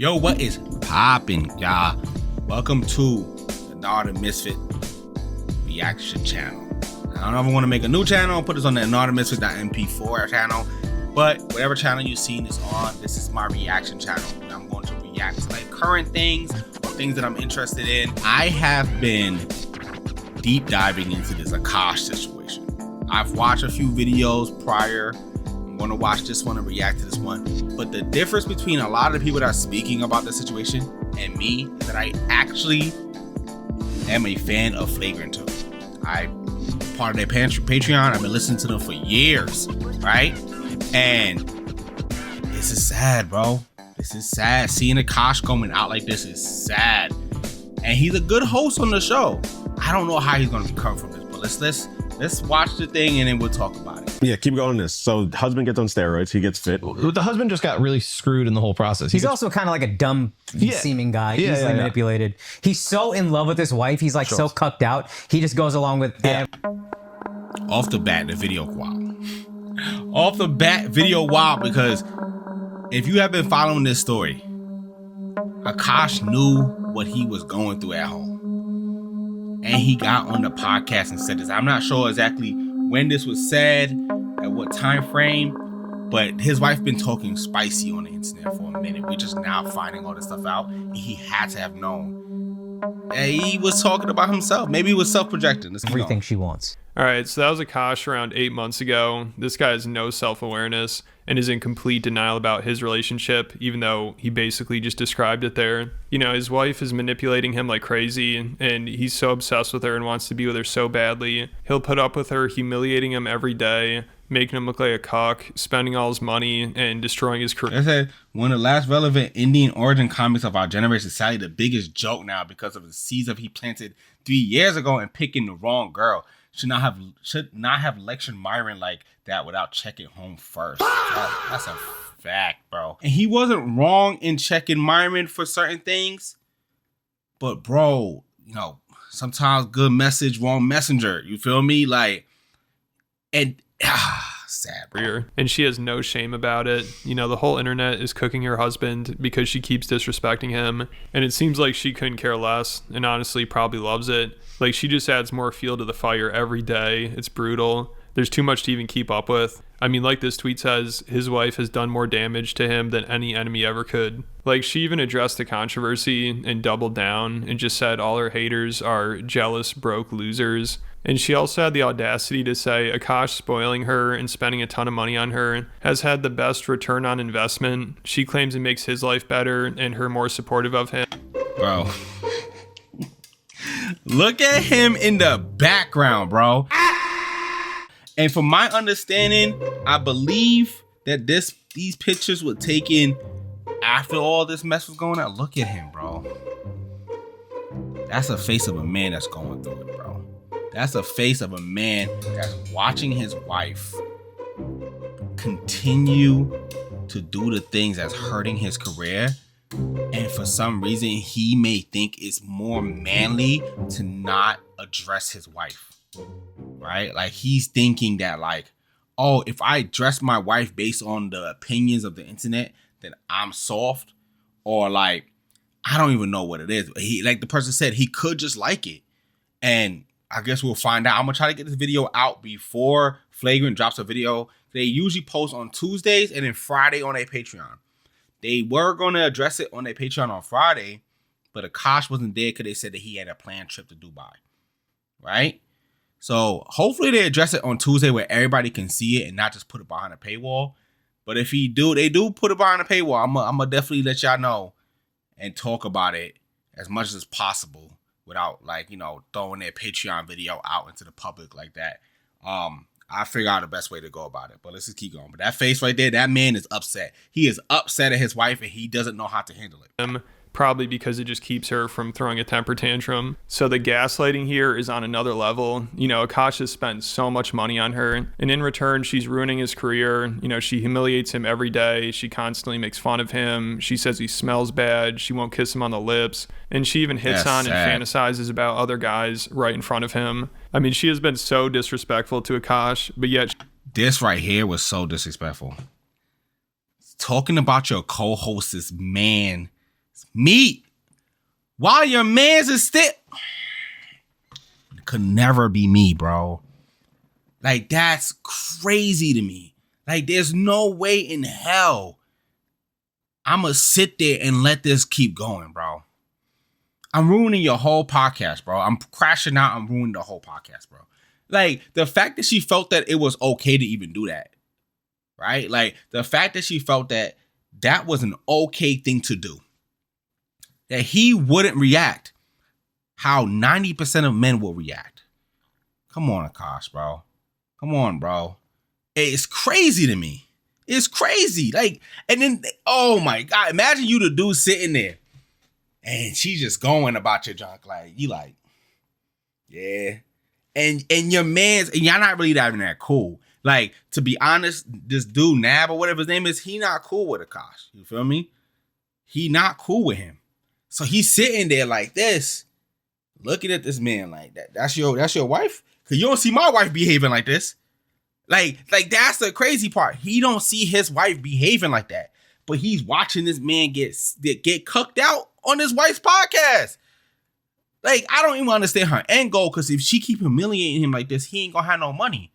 Yo, what is poppin', y'all? Welcome to the Not a Misfit reaction channel. I don't know if I want to make a new channel, put this on the Not a Misfit.mp4 channel, but whatever channel you've seen this on, this is my reaction channel. I'm going to react to like current things or things that I'm interested in. I have been deep diving into this Akash situation. I've watched a few videos prior. I'm going to watch this one and react to this one. But the difference between a lot of the people that are speaking about the situation and me is that I actually am a fan of Flagrant 2. I'm part of their Patreon. I've been listening to them for years, right? And this is sad, bro. This is sad. Seeing Akash going out like this is sad. And he's a good host on the show. I don't know how he's going to recover from this, but let's watch the thing and then we'll talk about it. Yeah, keep going this. So husband gets on steroids. He gets fit. The husband just got really screwed in the whole process. He's also kind of like a dumb seeming guy. Easily manipulated. He's so in love with his wife. He's like so cucked out. He just goes along with Off the bat, the video wild. Off the bat, video wild, because if you have been following this story, Akash knew what he was going through at home. And he got on the podcast and said this. I'm not sure exactly when this was said, at what time frame, but his wife been talking spicy on the internet for a minute. We're just now finding all this stuff out. And he had to have known. And he was talking about himself. Maybe he was self-projecting. everything she wants. All right, so that was Akash around 8 months ago. This guy has no self-awareness and is in complete denial about his relationship, even though he basically just described it there. You know, his wife is manipulating him like crazy, and he's so obsessed with her and wants to be with her so badly. He'll put up with her humiliating him every day, making him look like a cuck, spending all his money, and destroying his career. They said, one of the last relevant Indian origin comics of our generation, Sally, the biggest joke now because of the seeds of he planted 3 years ago and picking the wrong girl. Should not have lectured Myron like that without checking home first. That's a fact, bro. And he wasn't wrong in checking Myron for certain things. But bro, you know, sometimes good message, wrong messenger. You feel me? Like, and sad, bro. And she has no shame about it. You know, the whole internet is cooking her husband because she keeps disrespecting him. And it seems like she couldn't care less, and honestly probably loves it. Like, she just adds more fuel to the fire every day. It's brutal. There's too much to even keep up with. I mean, like this tweet says, his wife has done more damage to him than any enemy ever could. Like, she even addressed the controversy and doubled down and just said all her haters are jealous, broke losers. And she also had the audacity to say Akash spoiling her and spending a ton of money on her has had the best return on investment. She claims it makes his life better and her more supportive of him. Bro. Look at him in the background, bro. And from my understanding, I believe that these pictures were taken after all this mess was going on. Look at him, bro. That's a face of a man that's going through it, bro. That's a face of a man that's watching his wife continue to do the things that's hurting his career. And for some reason, he may think it's more manly to not address his wife, right? Like, he's thinking that, like, oh, if I address my wife based on the opinions of the internet, then I'm soft, or like, I don't even know what it is. He, like the person said, he could just like it. And I guess we'll find out. I'm gonna try to get this video out before Flagrant drops a video. They usually post on Tuesdays and then Friday on their Patreon. They were going to address it on their Patreon on Friday, but Akash wasn't there because they said that he had a planned trip to Dubai, right? So hopefully they address it on Tuesday where everybody can see it and not just put it behind a paywall. But if they do put it behind a paywall, I'm gonna definitely let y'all know and talk about it as much as possible without, like, you know, throwing their Patreon video out into the public like that. I figure out the best way to go about it, but let's just keep going. But that face right there, that man is upset. He is upset at his wife and he doesn't know how to handle it. Probably because it just keeps her from throwing a temper tantrum. So the gaslighting here is on another level. You know, Akash has spent so much money on her, and in return, she's ruining his career. You know, she humiliates him every day. She constantly makes fun of him. She says he smells bad. She won't kiss him on the lips. And she even hits on and fantasizes about other guys right in front of him. I mean, she has been so disrespectful to Akash, but yet... This right here was so disrespectful. Talking about your co-host's man Meat. While your man's is still. It could never be me, bro. Like, that's crazy to me. Like, there's no way in hell I'm going to sit there and let this keep going, bro. I'm ruining your whole podcast, bro. I'm crashing out. I'm ruining the whole podcast, bro. Like, the fact that she felt that it was okay to even do that, right? Like, the fact that she felt that that was an okay thing to do, that he wouldn't react how 90% of men will react. Come on, Akash, bro. Come on, bro. It's crazy to me. It's crazy. Like, and then, oh my God, imagine you the dude sitting there and she just going about your junk. Like, you like, yeah. And your man's, and y'all not really even that cool. Like, to be honest, this dude, Nab or whatever his name is, he not cool with Akash. You feel me? He not cool with him. So he's sitting there like this, looking at this man like that. That's your wife? Cause you don't see my wife behaving like this. Like that's the crazy part. He don't see his wife behaving like that. But he's watching this man get cucked out on his wife's podcast. Like, I don't even understand her end goal, because if she keep humiliating him like this, he ain't gonna have no money.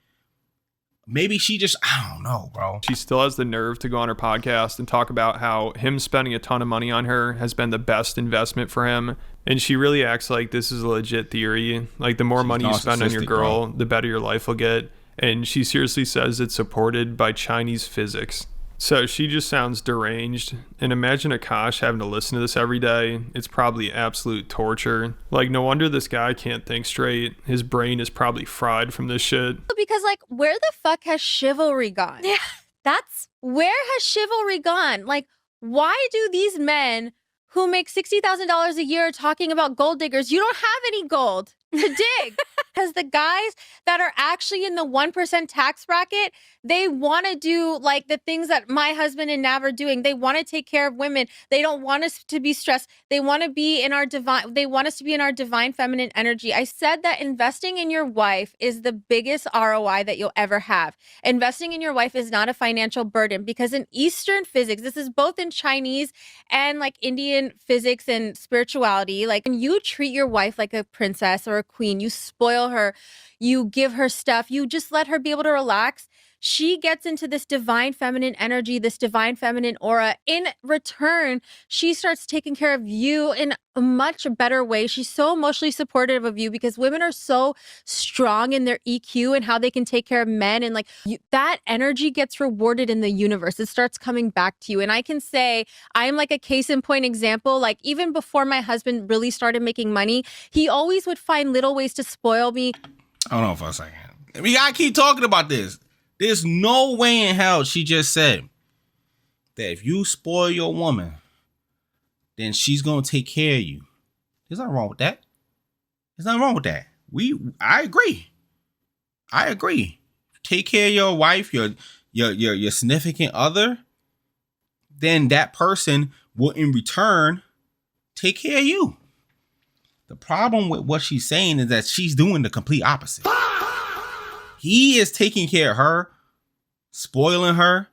Maybe she just, I don't know, bro. She still has the nerve to go on her podcast and talk about how him spending a ton of money on her has been the best investment for him. And she really acts like this is a legit theory. Like, the more money you spend on your girl, the better your life will get. And she seriously says it's supported by Chinese physics. So she just sounds deranged. And imagine Akash having to listen to this every day. It's probably absolute torture. Like, no wonder this guy can't think straight. His brain is probably fried from this shit. Because, like, where the fuck has chivalry gone? Yeah, where has chivalry gone? Like, why do these men who make $60,000 a year talking about gold diggers, you don't have any gold to dig? Because the guys that are actually in the 1% tax bracket, they want to do like the things that my husband and Nav are doing. They want to take care of women. They don't want us to be stressed. They want to be in our they want us to be in our divine feminine energy. I said that investing in your wife is the biggest ROI that you'll ever have. Investing in your wife is not a financial burden, because in Eastern physics, this is both in Chinese and like Indian physics and spirituality, like when you treat your wife like a princess or a queen, you spoil her, you give her stuff, you just let her be able to relax, she gets into this divine feminine energy, this divine feminine aura. In return, she starts taking care of you in a much better way. She's so emotionally supportive of you, because women are so strong in their EQ and how they can take care of men. And like that energy gets rewarded in the universe. It starts coming back to you. And I can say I'm like a case in point example. Like, even before my husband really started making money, he always would find little ways to spoil me. Hold on for a second. We gotta keep talking about this. There's no way in hell she just said that if you spoil your woman, then she's gonna take care of you. There's nothing wrong with that. There's nothing wrong with that. I agree. I agree. Take care of your wife, your significant other, then that person will in return take care of you. The problem with what she's saying is that she's doing the complete opposite. He is taking care of her, spoiling her,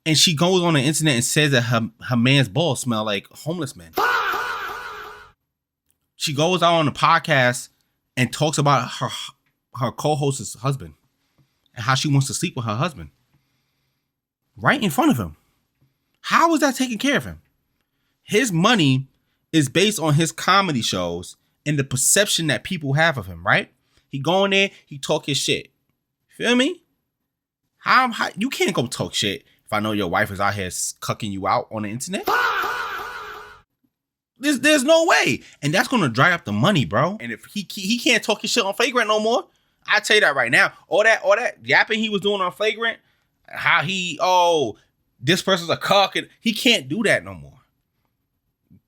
and she goes on the internet and says that her man's balls smell like homeless men. She goes out on the podcast and talks about her co-host's husband and how she wants to sleep with her husband right in front of him. How is that taking care of him? His money is based on his comedy shows and the perception that people have of him, right? He go in there, he talk his shit. Feel me? How you can't go talk shit if I know your wife is out here cucking you out on the internet. There's no way. And that's gonna dry up the money, bro. And if he can't talk his shit on Flagrant no more, I tell you that right now. All that yapping he was doing on Flagrant, how this person's a cuck, and he can't do that no more.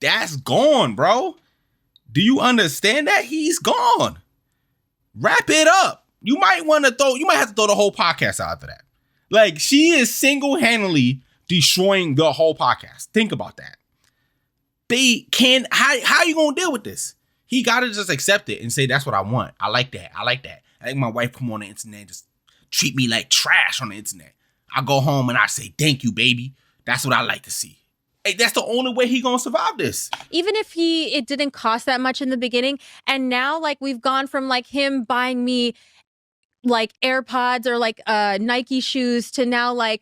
That's gone, bro. Do you understand that? He's gone. Wrap it up. You might have to throw the whole podcast out after that. Like, she is single-handedly destroying the whole podcast. Think about that. How you gonna deal with this? He gotta just accept it and say, that's what I want. I like that. I like my wife come on the internet and just treat me like trash on the internet. I go home and I say, thank you, baby. That's what I like to see. Hey, that's the only way he gonna survive this. Even if it didn't cost that much in the beginning, and now like we've gone from like him buying me like AirPods or like Nike shoes to now like,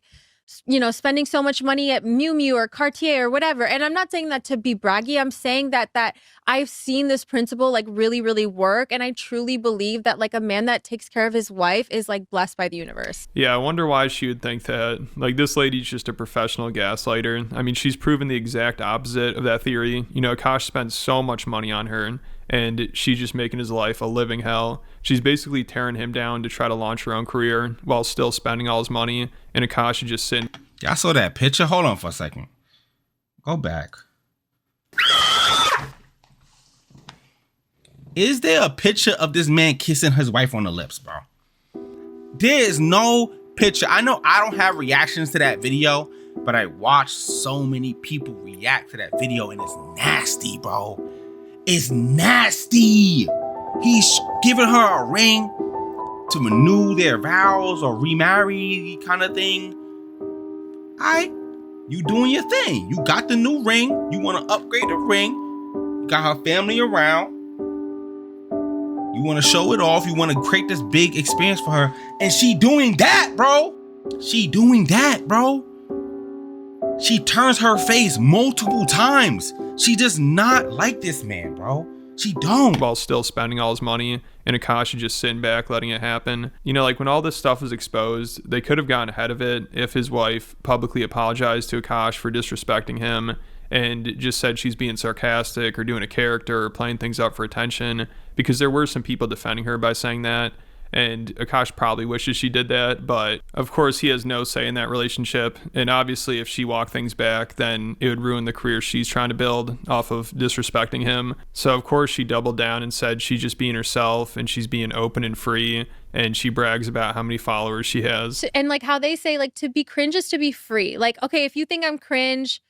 you know, spending so much money at Miu Miu or Cartier or whatever. And I'm not saying that to be braggy. I'm saying that I've seen this principle like really, really work. And I truly believe that like a man that takes care of his wife is like blessed by the universe. Yeah, I wonder why she would think that. Like, this lady's just a professional gaslighter. I mean, she's proven the exact opposite of that theory. You know, Akash spent so much money on her, and she's just making his life a living hell. She's basically tearing him down to try to launch her own career while still spending all his money, and Akash is just sitting. Y'all saw that picture? Hold on for a second. Go back. Is there a picture of this man kissing his wife on the lips, bro? There is no picture. I know I don't have reactions to that video, but I watched so many people react to that video, and it's nasty, bro. It's nasty. He's giving her a ring to renew their vows or remarry kind of thing. Alright, you doing your thing. You got the new ring. You want to upgrade the ring. You got her family around. You want to show it off. You want to create this big experience for her. And she doing that, bro. She doing that, bro. She turns her face multiple times. She does not like this man, bro. She don't. While still spending all his money, and Akash is just sitting back letting it happen. You know, like when all this stuff was exposed, they could have gotten ahead of it if his wife publicly apologized to Akash for disrespecting him and just said she's being sarcastic or doing a character or playing things up for attention, because there were some people defending her by saying that. And Akash probably wishes she did that, but of course he has no say in that relationship. And obviously if she walked things back, then it would ruin the career she's trying to build off of disrespecting him. So of course she doubled down and said she's just being herself and she's being open and free. And she brags about how many followers she has. And like how they say, like, to be cringe is to be free. Like, okay, if you think I'm cringe,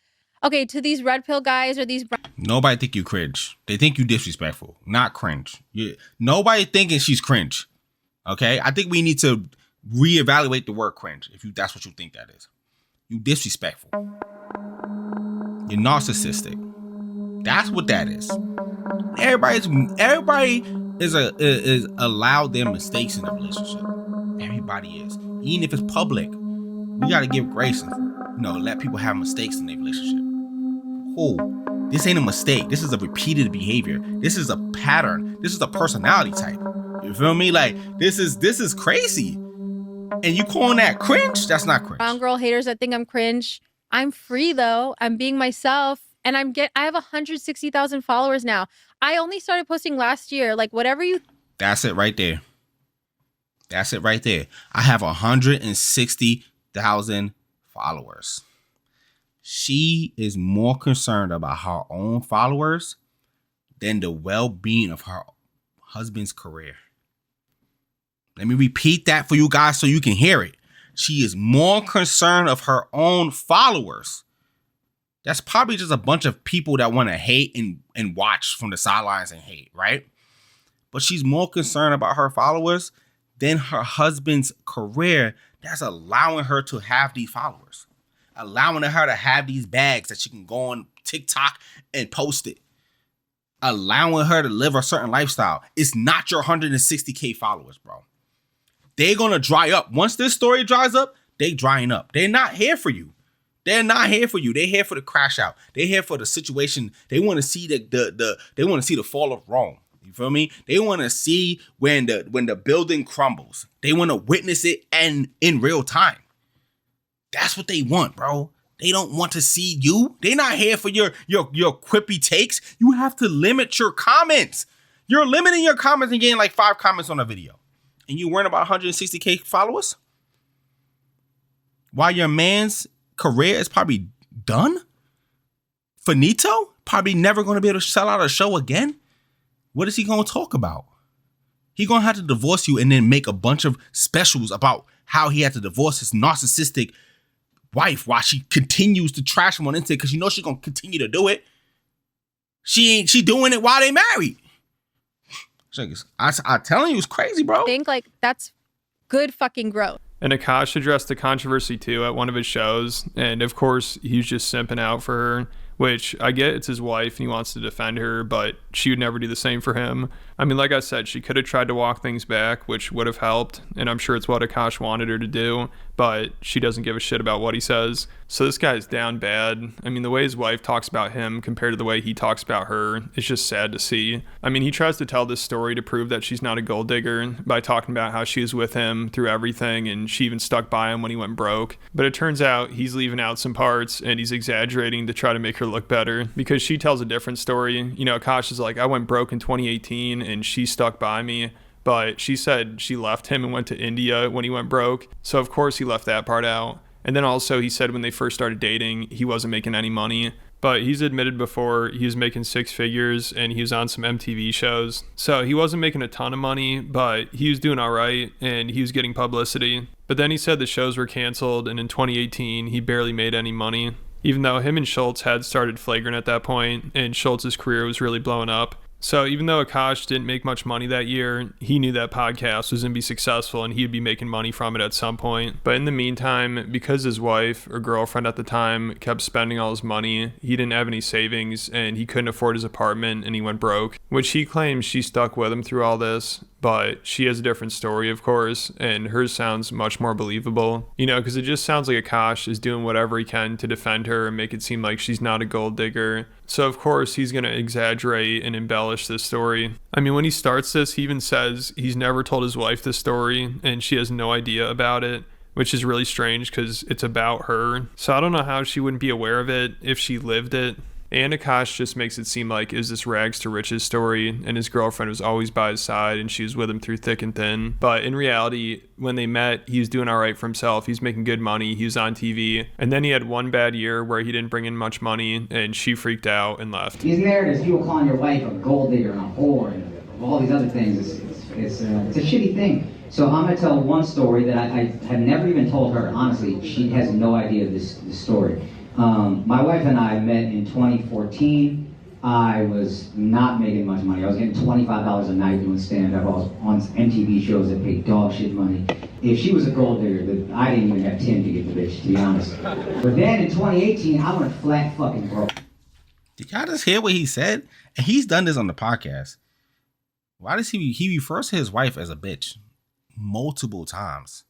okay, to these red pill guys or these... Nobody think you cringe. They think you disrespectful, not cringe. Nobody thinking she's cringe. Okay, I think we need to reevaluate the word cringe if that's what you think that is. You disrespectful. You're narcissistic. That's what that is. Everybody is allowed their mistakes in a relationship. Everybody is, even if it's public. We gotta give grace and let people have mistakes in their relationship. Cool. This ain't a mistake. This is a repeated behavior. This is a pattern. This is a personality type. You feel me? Like this is crazy. And you calling that cringe? That's not cringe. Brown girl haters that think I'm cringe. I'm free though. I'm being myself, and I have 160,000 followers now. I only started posting last year. Like whatever you. That's it right there. That's it right there. I have 160,000 followers. She is more concerned about her own followers than the well-being of her husband's career. Let me repeat that for you guys so you can hear it. She is more concerned of her own followers. That's probably just a bunch of people that want to hate and watch from the sidelines and hate, right? But she's more concerned about her followers than her husband's career. That's allowing her to have these followers. Allowing her to have these bags that she can go on TikTok and post it. Allowing her to live a certain lifestyle. It's not your 160K followers, bro. They're going to dry up. Once this story dries up, they drying up. They're not here for you. They're not here for you. They're here for the crash out. They're here for the situation. They want to see they want to see the fall of Rome. You feel me? They want to see when the building crumbles. They want to witness it and in real time. That's what they want, bro. They don't want to see you. They're not here for your quippy takes. You have to limit your comments. You're limiting your comments and getting like 5 comments on a video. And you worrying about 160K followers? While your man's career is probably done? Finito? Probably never going to be able to sell out a show again? What is he going to talk about? He going to have to divorce you and then make a bunch of specials about how he had to divorce his narcissistic wife while she continues to trash him on Instagram because she's going to continue to do it. She doing it while they married. I'm telling you, it's crazy, bro. Think like that's good fucking growth. And Akash addressed the controversy too at one of his shows. And of course, he was just simping out for her, which I get, it's his wife and he wants to defend her, but she would never do the same for him. I mean, like I said, she could have tried to walk things back, which would have helped. And I'm sure it's what Akash wanted her to do, but she doesn't give a shit about what he says. So this guy's down bad. I mean, the way his wife talks about him compared to the way he talks about her, it's just sad to see. I mean, he tries to tell this story to prove that she's not a gold digger by talking about how she was with him through everything and she even stuck by him when he went broke. But it turns out he's leaving out some parts and he's exaggerating to try to make her look better, because she tells a different story. You know, Akash is like, I went broke in 2018 and she stuck by me. But she said she left him and went to India when he went broke. So of course he left that part out. And then also he said when they first started dating, he wasn't making any money. But he's admitted before he was making 6 figures and he was on some MTV shows. So he wasn't making a ton of money, but he was doing all right and he was getting publicity. But then he said the shows were canceled and in 2018 he barely made any money, even though him and Schultz had started flagrant at that point and Schultz's career was really blowing up. So even though Akash didn't make much money that year, he knew that podcast was going to be successful and he'd be making money from it at some point. But in the meantime, because his wife or girlfriend at the time kept spending all his money, he didn't have any savings and he couldn't afford his apartment and he went broke, which he claims she stuck with him through all this. But she has a different story, of course, and hers sounds much more believable. You know, because it just sounds like Akash is doing whatever he can to defend her and make it seem like she's not a gold digger. So, of course, he's going to exaggerate and embellish this story. I mean, when he starts this, he even says he's never told his wife this story and she has no idea about it, which is really strange because it's about her. So I don't know how she wouldn't be aware of it if she lived it. And Akash just makes it seem like it was this rags to riches story and his girlfriend was always by his side and she was with him through thick and thin. But in reality, when they met, he was doing all right for himself. He's making good money. He was on TV. And then he had one bad year where he didn't bring in much money and she freaked out and left. These narratives, people calling your wife a gold digger and a whore and all these other things, it's a shitty thing. So I'm going to tell one story that I have never even told her. Honestly, she has no idea of this story. My wife and I met in 2014. I was not making much money. I was getting $25 a night doing stand-up. I was on MTV shows that paid dog shit money. If she was a gold digger, I didn't even have 10 to get the bitch, to be honest. But then in 2018, I went flat fucking broke. Did y'all just hear what he said? And he's done this on the podcast. Why does he refers to his wife as a bitch multiple times?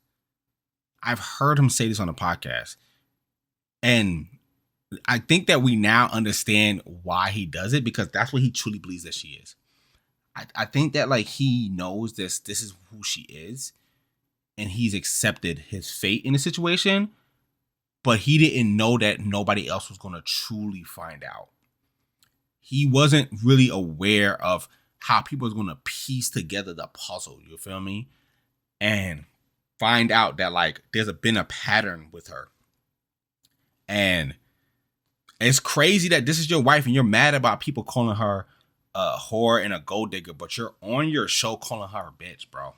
I've heard him say this on the podcast. And I think that we now understand why he does it, because that's what he truly believes that she is. I think that like he knows this is who she is and he's accepted his fate in the situation, but he didn't know that nobody else was going to truly find out. He wasn't really aware of how people was going to piece together the puzzle, you feel me? And find out that like there's been a pattern with her. And it's crazy that this is your wife and you're mad about people calling her a whore and a gold digger, but you're on your show calling her a bitch, bro.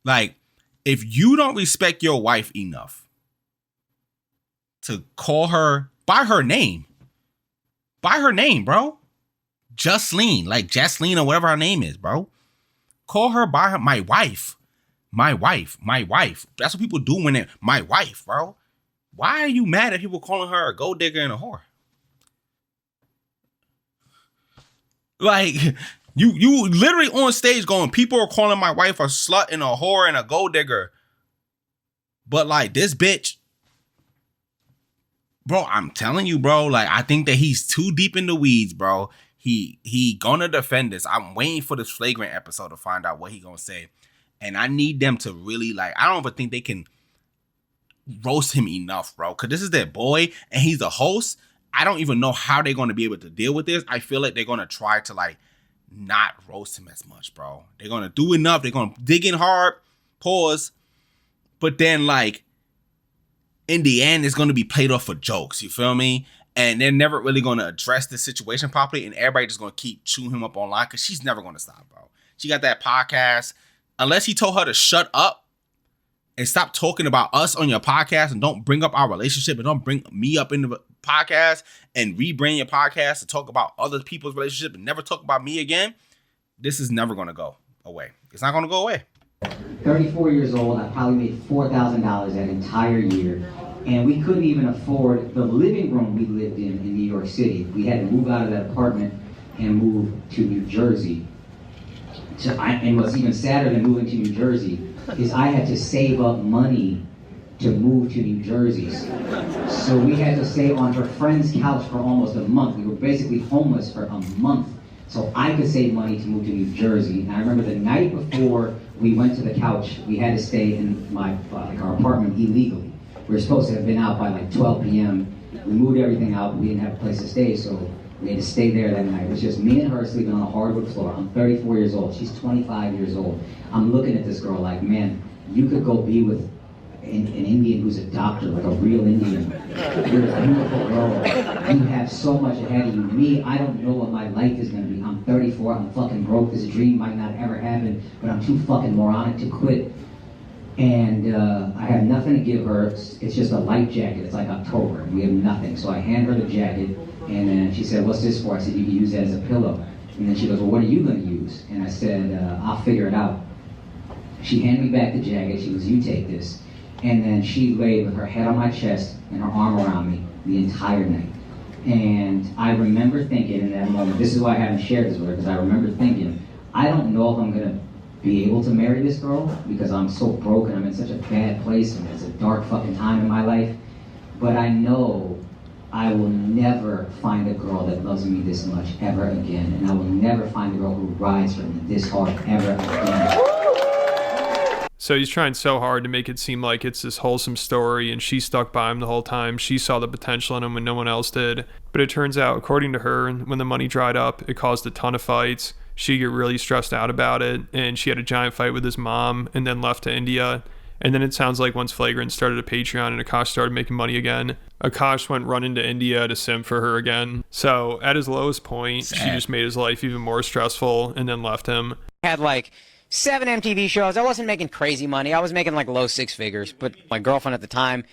Like, if you don't respect your wife enough to call her by her name, bro. Justine, like Jasleen or whatever her name is, bro. Call her by her, my wife. That's what people do when my wife, bro. Why are you mad at people calling her a gold digger and a whore? Like, you literally on stage going, people are calling my wife a slut and a whore and a gold digger. But like this bitch, bro, I'm telling you, bro, like I think that he's too deep in the weeds, bro. He gonna defend this. I'm waiting for this flagrant episode to find out what he gonna say. And I need them to really like, I don't even think they can roast him enough, bro, because this is their boy and he's the host. I don't even know how they're going to be able to deal with this. I feel like they're going to try to like not roast him as much, bro. They're going to do enough. They're going to dig in hard, pause, but then like in the end it's going to be played off for jokes, you feel me? And they're never really going to address the situation properly, and everybody just going to keep chewing him up online because she's never going to stop, bro. She got that podcast. Unless he told her to shut up and stop talking about us on your podcast and don't bring up our relationship and don't bring me up in the podcast and rebrand your podcast to talk about other people's relationship and never talk about me again, this is never going to go away. It's not going to go away. 34 years old, I probably made $4,000 that entire year. And we couldn't even afford the living room we lived in New York City. We had to move out of that apartment and move to New Jersey. And what's even sadder than moving to New Jersey is I had to save up money to move to New Jersey. So we had to stay on her friend's couch for almost a month. We were basically homeless for a month. So I could save money to move to New Jersey. And I remember the night before we went to the couch, we had to stay in our apartment illegally. We were supposed to have been out by like 12 p.m. We moved everything out, but we didn't have a place to stay, so we had to stay there that night. It was just me and her sleeping on a hardwood floor. I'm 34 years old. She's 25 years old. I'm looking at this girl like, man, you could go be with an Indian who's a doctor, like a real Indian. You're a beautiful girl. You have so much ahead of you. Me, I don't know what my life is going to be. I'm 34. I'm fucking broke. This dream might not ever happen, but I'm too fucking moronic to quit. And I have nothing to give her. It's just a light jacket. It's like October. We have nothing. So I hand her the jacket, and then she said, "What's this for?" I said, "You can use that as a pillow." And then she goes, "Well, what are you going to use?" And I said, "I'll figure it out." She handed me back the jacket. She goes, "You take this." And then she laid with her head on my chest and her arm around me the entire night. And I remember thinking in that moment, this is why I haven't shared this with her, because I remember thinking, I don't know if I'm going to be able to marry this girl because I'm so broken. I'm in such a bad place and it's a dark fucking time in my life. But I know I will never find a girl that loves me this much ever again. And I will never find a girl who rides for me this hard ever again. So he's trying so hard to make it seem like it's this wholesome story and she stuck by him the whole time. She saw the potential in him when no one else did. But it turns out, according to her, when the money dried up, it caused a ton of fights. She got really stressed out about it, and she had a giant fight with his mom and then left to India. And then it sounds like once Flagrant started a Patreon and Akash started making money again, Akash went running to India to simp for her again. So at his lowest point, she just made his life even more stressful and then left him. Had like 7 MTV shows. I wasn't making crazy money. I was making like low 6 figures. But my girlfriend at the time,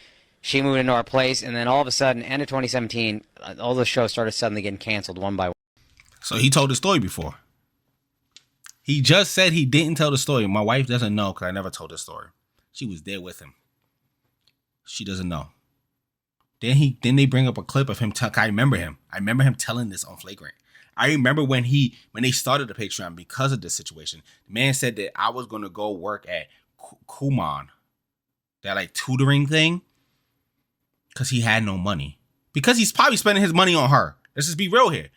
she moved into our place, and then all of a sudden, end of 2017, all the shows started suddenly getting canceled one by one. So he told the story before. He just said he didn't tell the story. My wife doesn't know because I never told the story. She was there with him. She doesn't know. Then they bring up a clip of him. I remember him. I remember him telling this on Flagrant. I remember when they started the Patreon because of this situation. The man said that I was going to go work at Kumon, that like tutoring thing, because he had no money. Because he's probably spending his money on her. Let's just be real here.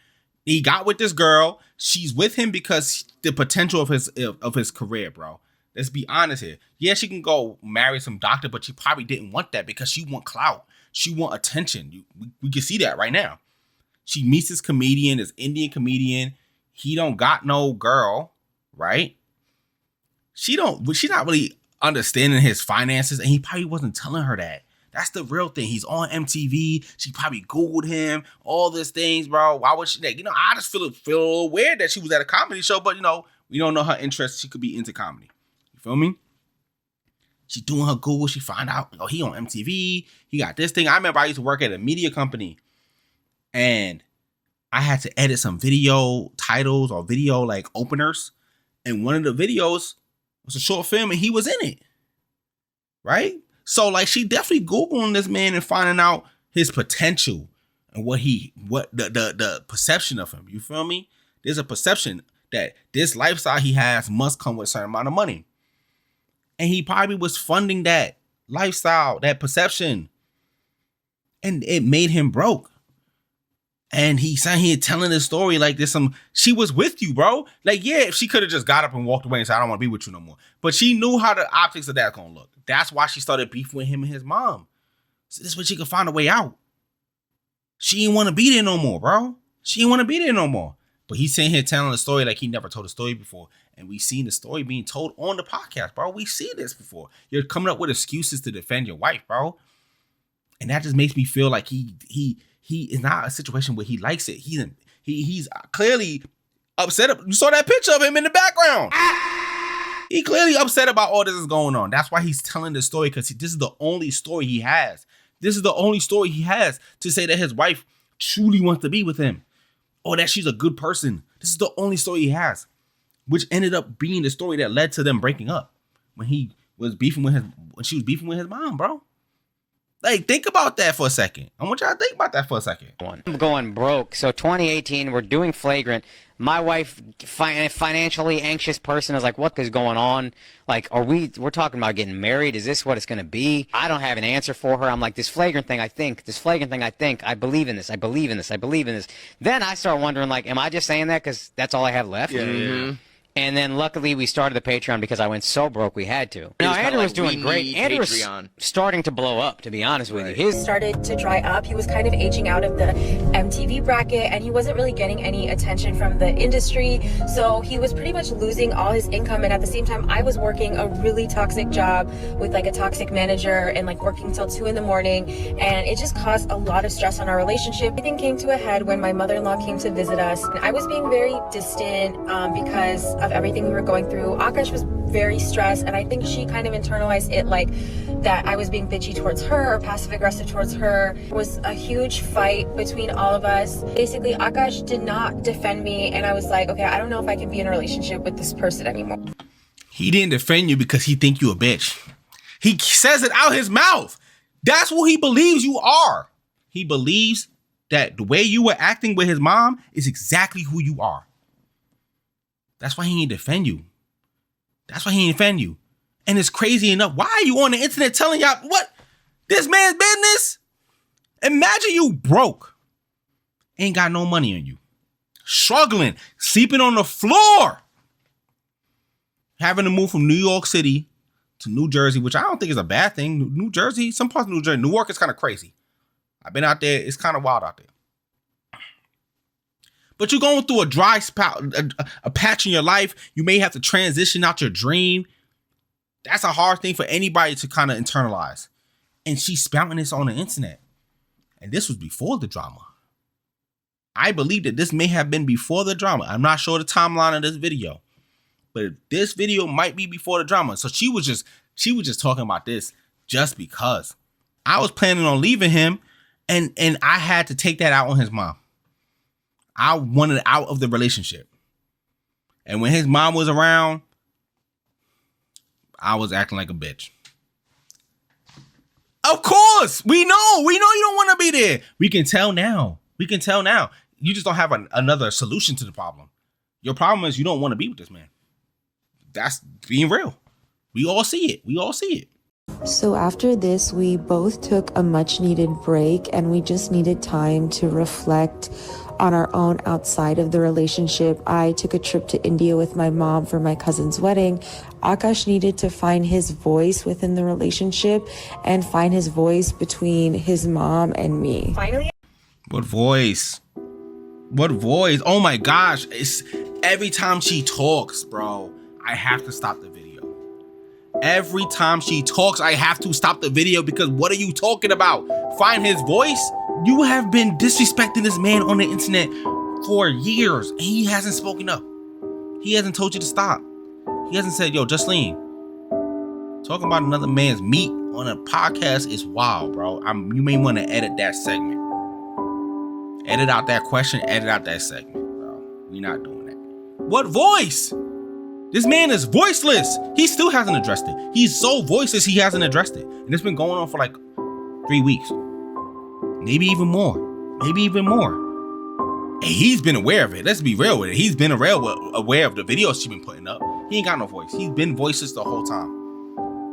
He got with this girl. She's with him because the potential of his career, bro. Let's be honest here. Yeah, she can go marry some doctor, but she probably didn't want that because she want clout. She want attention. We can see that right now. She meets this comedian, this Indian comedian. He don't got no girl, right? She's not really understanding his finances, and he probably wasn't telling her that. That's the real thing. He's on MTV. She probably Googled him, all these things, bro. Why would she? I just feel a little weird that she was at a comedy show, but we don't know her interests. She could be into comedy. You feel me? She's doing her Google. She find out, he on MTV. He got this thing. I remember I used to work at a media company, and I had to edit some video titles or video like openers. And one of the videos was a short film, and he was in it. Right? So like she definitely Googling this man and finding out his potential and what the perception of him. You feel me? There's a perception that this lifestyle he has must come with a certain amount of money. And he probably was funding that lifestyle, that perception. And it made him broke. And he's sitting here telling this story like there's she was with you, bro. Like, yeah, if she could have just got up and walked away and said, I don't want to be with you no more. But she knew how the optics of that going to look. That's why she started beefing with him and his mom. So this way she could find a way out. She didn't want to be there no more, bro. She didn't want to be there no more. But he's sitting here telling the story like he never told a story before. And we've seen the story being told on the podcast, bro. We see this before. You're coming up with excuses to defend your wife, bro. And that just makes me feel like he is not a situation where he likes it. He's clearly upset. You saw that picture of him in the background. He clearly upset about all this is going on. That's why he's telling the story, because this is the only story he has. This is the only story he has to say that his wife truly wants to be with him, or that she's a good person. This is the only story he has, which ended up being the story that led to them breaking up. when he was beefing with when she was beefing with his mom, bro. Like, think about that for a second. I want y'all to think about that for a second. I'm going broke. So 2018, we're doing Flagrant. My wife, financially anxious person, is like, what is going on? Like, we're talking about getting married? Is this what it's going to be? I don't have an answer for her. I'm like, this flagrant thing, I think. I believe in this. I believe in this. Then I start wondering, like, am I just saying that because that's all I have left? Yeah. And then luckily we started the Patreon because I went so broke we had to. No, Andrew was doing great. Andrew was starting to blow up, to be honest with you. His started to dry up. He was kind of aging out of the MTV bracket, and he wasn't really getting any attention from the industry. So he was pretty much losing all his income. And at the same time, I was working a really toxic job with like a toxic manager and like working till 2 a.m. And it just caused a lot of stress on our relationship. Everything came to a head when my mother-in-law came to visit us. And I was being very distant because of everything we were going through. Akash was very stressed, and I think she kind of internalized it like that I was being bitchy towards her or passive aggressive towards her. It was a huge fight between all of us. Basically, Akash did not defend me, and I was like, okay, I don't know if I can be in a relationship with this person anymore. He didn't defend you because he think you a bitch. He says it out his mouth. That's what he believes you are. He believes that the way you were acting with his mom is exactly who you are. That's why he didn't defend you. And it's crazy enough. Why are you on the internet telling y'all what? This man's business? Imagine you broke. Ain't got no money on you. Struggling. Sleeping on the floor. Having to move from New York City to New Jersey, which I don't think is a bad thing. New Jersey, some parts of New Jersey. New York is kind of crazy. I've been out there. It's kind of wild out there. But you're going through a dry spot, a patch in your life. You may have to transition out your dream. That's a hard thing for anybody to kind of internalize. And she's spouting this on the internet. And this was before the drama. I believe that this may have been before the drama. I'm not sure the timeline of this video. But this video might be before the drama. So she was just talking about this just because. I was planning on leaving him, and I had to take that out on his mom. I wanted out of the relationship. And when his mom was around, I was acting like a bitch. Of course, we know you don't want to be there. We can tell now. You just don't have another solution to the problem. Your problem is you don't want to be with this man. That's being real. We all see it. So after this, we both took a much needed break, and we just needed time to reflect on our own outside of the relationship. I took a trip to India with my mom for my cousin's wedding. Akash needed to find his voice within the relationship and find his voice between his mom and me. Finally. What voice? Oh my gosh. It's every time she talks, bro, I have to stop the video. Every time she talks, I have to stop the video because what are you talking about? Find his voice? You have been disrespecting this man on the internet for years, and he hasn't spoken up. He hasn't told you to stop. He hasn't said, yo, Justine, talking about another man's meat on a podcast is wild, bro. You may want to edit that segment. Edit out that question, edit out that segment, bro. We're not doing that. What voice? This man is voiceless. He still hasn't addressed it. He's so voiceless, he hasn't addressed it. And it's been going on for like 3 weeks. Maybe even more. And he's been aware of it. Let's be real with it. He's been aware of the videos she's been putting up. He ain't got no voice. He's been voiceless the whole time.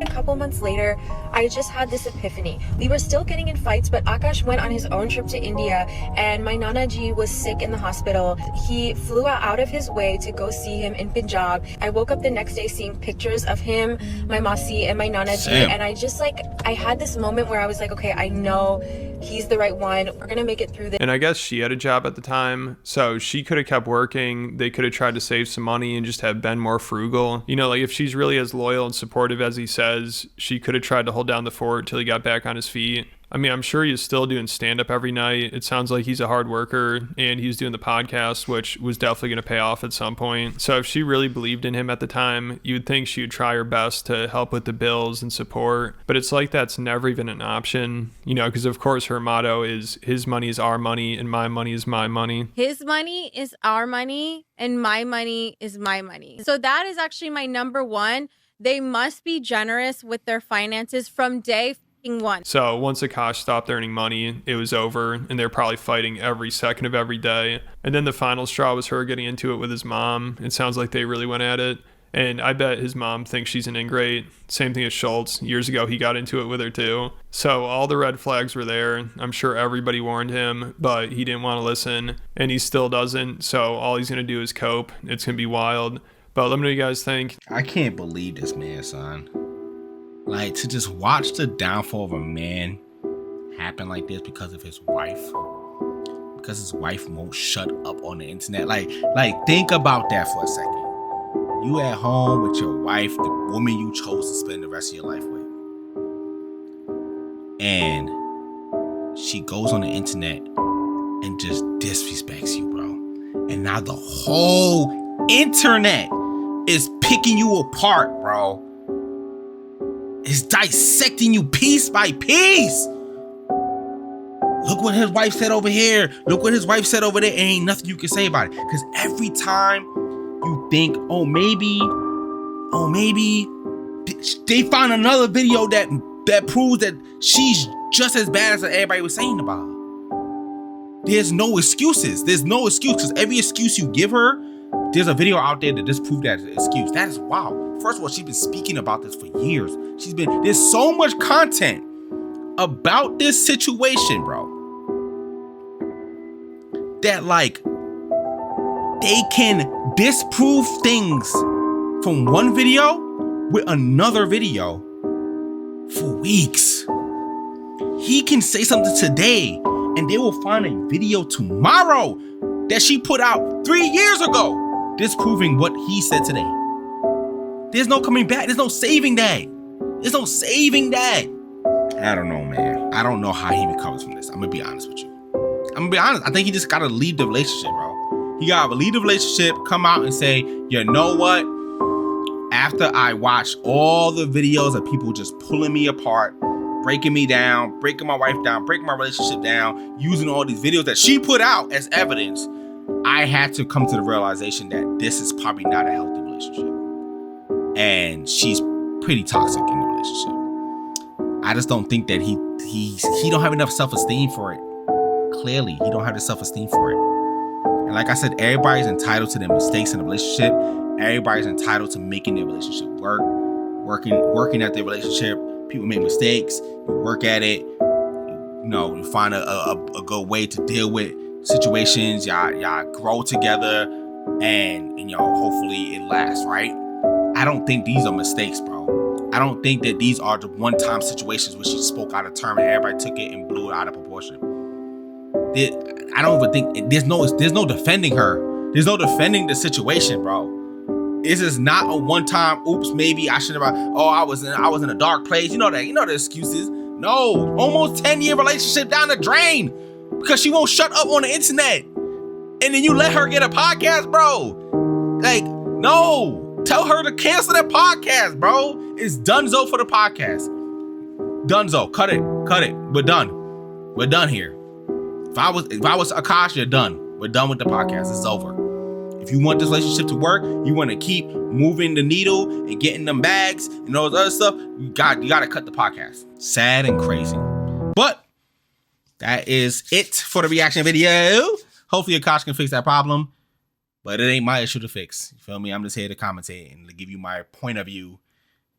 A couple months later, I just had this epiphany. We were still getting in fights, but Akash went on his own trip to India, and my Nana Ji was sick in the hospital. He flew out of his way to go see him in Punjab. I woke up the next day seeing pictures of him, my Masi, and my Nana Ji, and I had this moment where I was like, okay, I know he's the right one. We're gonna make it through this. And I guess she had a job at the time, so she could have kept working. They could have tried to save some money and just have been more frugal. You know, like if she's really as loyal and supportive as he says, she could have tried to hold down the fort till he got back on his feet. I mean, I'm sure he's still doing stand-up every night. It sounds like he's a hard worker, and he's doing the podcast, which was definitely going to pay off at some point. So if she really believed in him at the time, you would think she would try her best to help with the bills and support. But it's like that's never even an option, you know, because of course her motto is his money is our money and my money is my money. His money is our money and my money is my money. So that is actually my number one. they must be generous with their finances from day one. So once Akash stopped earning money, it was over, and they're probably fighting every second of every day. And then the final straw was her getting into it with his mom. It sounds like they really went at it. And I bet his mom thinks she's an ingrate. Same thing as Schultz. Years ago, he got into it with her too. So all the red flags were there. I'm sure everybody warned him, but he didn't want to listen, and he still doesn't. So all he's going to do is cope. It's going to be wild. But let me know what you guys think. I can't believe this man, son. Like, to just watch the downfall of a man happen like this because of his wife. Because his wife won't shut up on the internet. Like, think about that for a second. You at home with your wife, the woman you chose to spend the rest of your life with. And she goes on the internet and just disrespects you, bro. And now the whole internet is picking you apart, bro. It's dissecting you piece by piece. Look what his wife said over here. Look what his wife said over there. Ain't nothing you can say about it. Because every time you think, oh, maybe they found another video that proves that she's just as bad as everybody was saying about her. There's no excuses. There's no excuse, because every excuse you give her, there's a video out there that disproves that excuse. That is wow. First of all, she's been speaking about this for years. There's so much content about this situation, bro, that like they can disprove things from one video with another video for weeks. He can say something today and they will find a video tomorrow that she put out 3 years ago disproving what he said today. There's no coming back. There's no saving that. There's no saving that. I don't know, man. I don't know how he recovers from this. I'm going to be honest with you. I'm going to be honest. I think he just got to leave the relationship, bro. He got to leave the relationship, come out and say, you know what? After I watched all the videos of people just pulling me apart, breaking me down, breaking my wife down, breaking my relationship down, using all these videos that she put out as evidence, I had to come to the realization that this is probably not a healthy relationship. And she's pretty toxic in the relationship. I just don't think that he don't have enough self-esteem for it. Clearly, he don't have the self-esteem for it. And like I said, everybody's entitled to their mistakes in a relationship. Everybody's entitled to making their relationship work, working at their relationship. People make mistakes, you work at it, you find a good way to deal with situations. Y'all grow together, and hopefully it lasts, right? I don't think these are mistakes, bro. I don't think that these are the one-time situations where she spoke out of turn and everybody took it and blew it out of proportion. I don't even think there's no defending her. There's no defending the situation, bro. This is not a one-time. Oops, maybe I should have. I was in a dark place. You know the excuses. No, almost 10-year relationship down the drain because she won't shut up on the internet, and then you let her get a podcast, bro. Like, no. Tell her to cancel that podcast, bro. It's donezo for the podcast. Donezo. Cut it. We're done. We're done here. If I was Akash, you're done. We're done with the podcast. It's over. If you want this relationship to work, you want to keep moving the needle and getting them bags and all this other stuff, you got to cut the podcast. Sad and crazy. But that is it for the reaction video. Hopefully Akash can fix that problem. But it ain't my issue to fix. You feel me? I'm just here to commentate and to give you my point of view.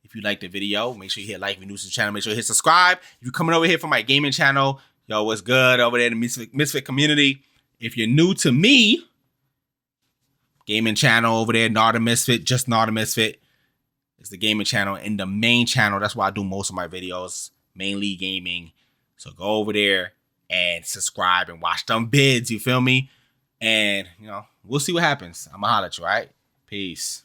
If you like the video, make sure you hit like. If you're new to the channel, make sure you hit subscribe. If you're coming over here from my gaming channel, yo, what's good over there in the Misfit community? If you're new to me, gaming channel over there, Not a Misfit, just Not a Misfit. It's the gaming channel and the main channel. That's why I do most of my videos, mainly gaming. So go over there and subscribe and watch them bids. You feel me? And, we'll see what happens. I'm going to holler at you, all right? Peace.